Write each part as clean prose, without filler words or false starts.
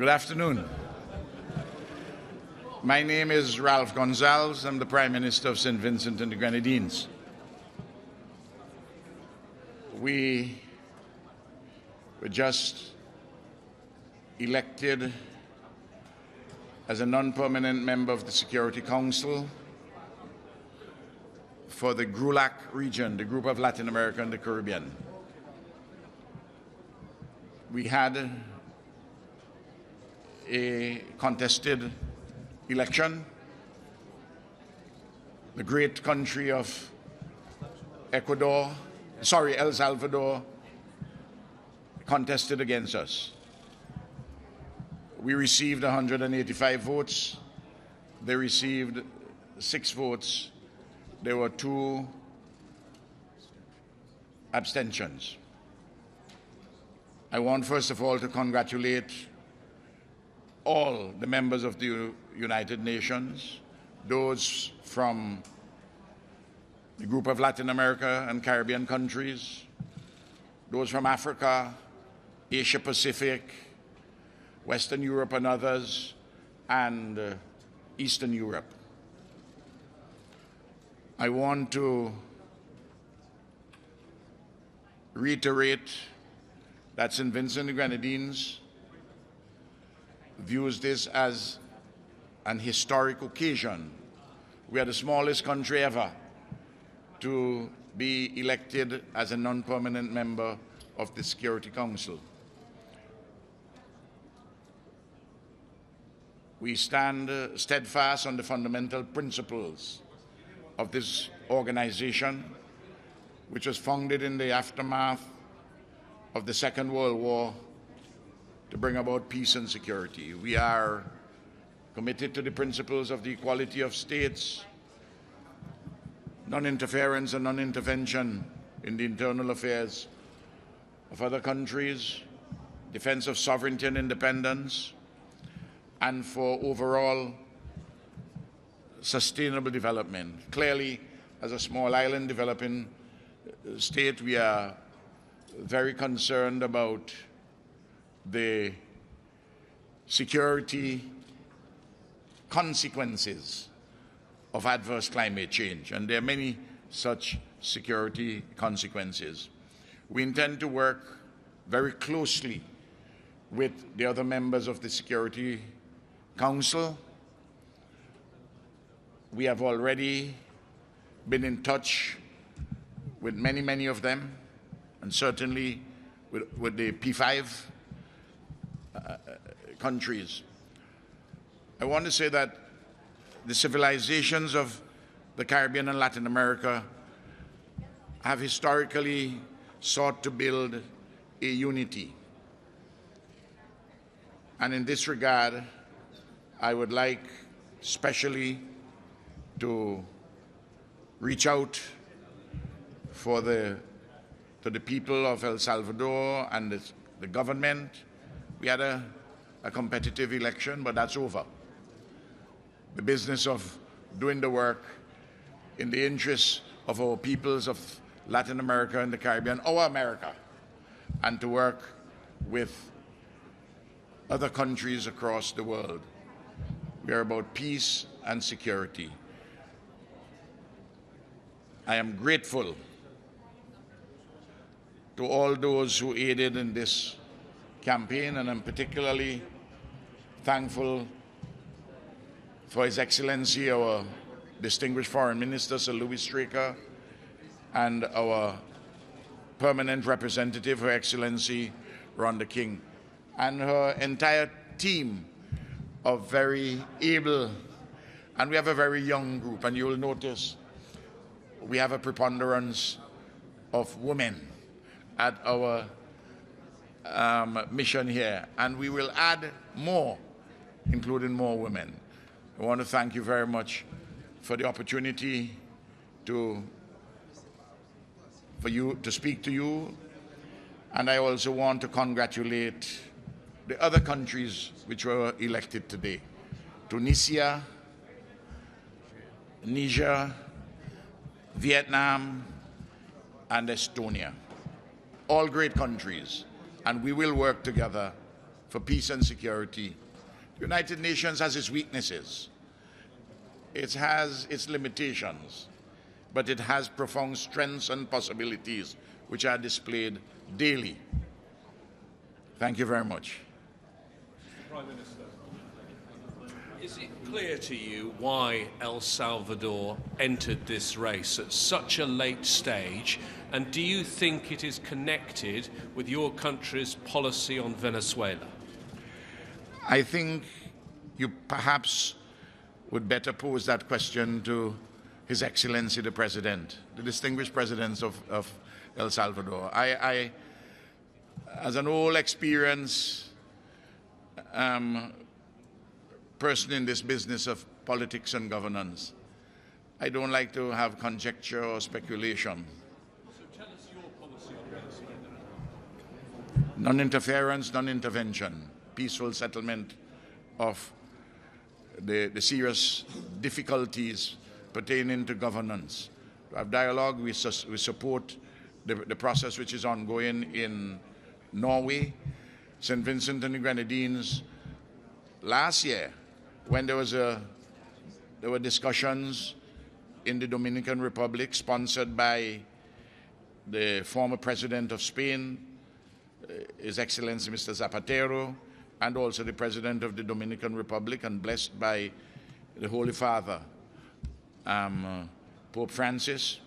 Good afternoon. My name is Ralph Gonsalves. I'm the Prime Minister of Saint Vincent and the Grenadines. We were just elected as a non-permanent member of the Security Council for the GRULAC region, the Group of Latin America and the Caribbean. We had a contested election. The great country of El Salvador contested against us. We received 185 votes. They received 6 votes. There were 2 abstentions. I want first of all to congratulate all the members of the United Nations, those from the Group of Latin America and Caribbean countries, those from Africa, Asia Pacific, Western Europe and others, and Eastern Europe. I want to reiterate that Saint Vincent and the Grenadines views this as an historic occasion. We are the smallest country ever to be elected as a non-permanent member of the Security Council. We stand steadfast on the fundamental principles of this organization, which was founded in the aftermath of the Second World War to bring about peace and security. We are committed to the principles of the equality of states, non-interference and non-intervention in the internal affairs of other countries, defense of sovereignty and independence, and for overall sustainable development. Clearly, as a small island developing state, we are very concerned about the security consequences of adverse climate change, and there are many such security consequences. We intend to work very closely with the other members of the Security Council. We have already been in touch with many of them, and certainly with the P5 countries. I want to say that the civilizations of the Caribbean and Latin America have historically sought to build a unity. And in this regard, I would like especially to reach out to the people of El Salvador and the government. We had a competitive election, but that's over. The business of doing the work in the interests of our peoples of Latin America and the Caribbean, our America, and to work with other countries across the world. We are about peace and security. I am grateful to all those who aided in this campaign, and I'm particularly thankful for His Excellency, our distinguished Foreign Minister, Sir Louis Straker, and our permanent representative, Her Excellency Rhonda King, and her entire team of very able, and we have a very young group, and you will notice we have a preponderance of women at our mission here, and we will add more, including more women. I want to thank you very much for the opportunity to speak to you, and I also want to congratulate the other countries which were elected today: Tunisia, Niger, Viet Nam, and Estonia. All great countries, and we will work together for peace and security. The United Nations has its weaknesses. It has its limitations, but it has profound strengths and possibilities which are displayed daily. Thank you very much. Prime Minister, is it clear to you why El Salvador entered this race at such a late stage, and do you think it is connected with your country's policy on Venezuela? I think you perhaps would better pose that question to His Excellency the President, the distinguished President of El Salvador. I as an old experienced person in this business of politics and governance, I don't like to have conjecture or speculation. So tell us your policy on Venezuela. Non-interference, non-intervention, peaceful settlement of the serious difficulties pertaining to governance. To have dialogue, we support the process which is ongoing in Norway, Saint Vincent and the Grenadines. Last year, when there were discussions in the Dominican Republic sponsored by the former President of Spain, His Excellency Mr. Zapatero, and also the President of the Dominican Republic, and blessed by the Holy Father, Pope Francis,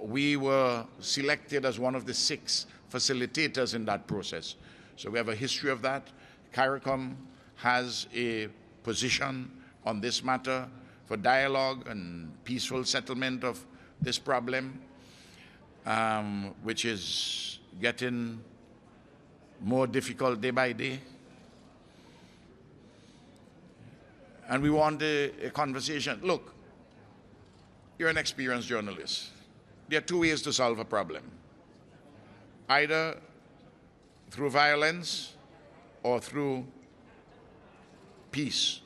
we were selected as one of the 6 facilitators in that process. So we have a history of that. CARICOM has a position on this matter for dialogue and peaceful settlement of this problem, which is getting more difficult day by day. And we want a conversation. Look, you're an experienced journalist. There are 2 ways to solve a problem. Either through violence or through peace.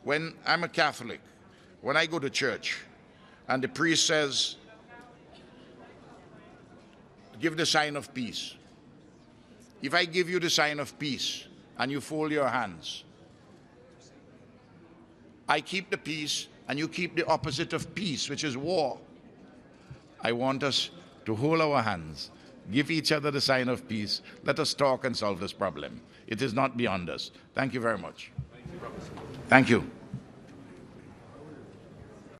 When I'm a Catholic, when I go to church and the priest says, give the sign of peace. If I give you the sign of peace and you fold your hands, I keep the peace and you keep the opposite of peace, which is war. I want us to hold our hands, give each other the sign of peace. Let us talk and solve this problem. It is not beyond us. Thank you very much. Thank you.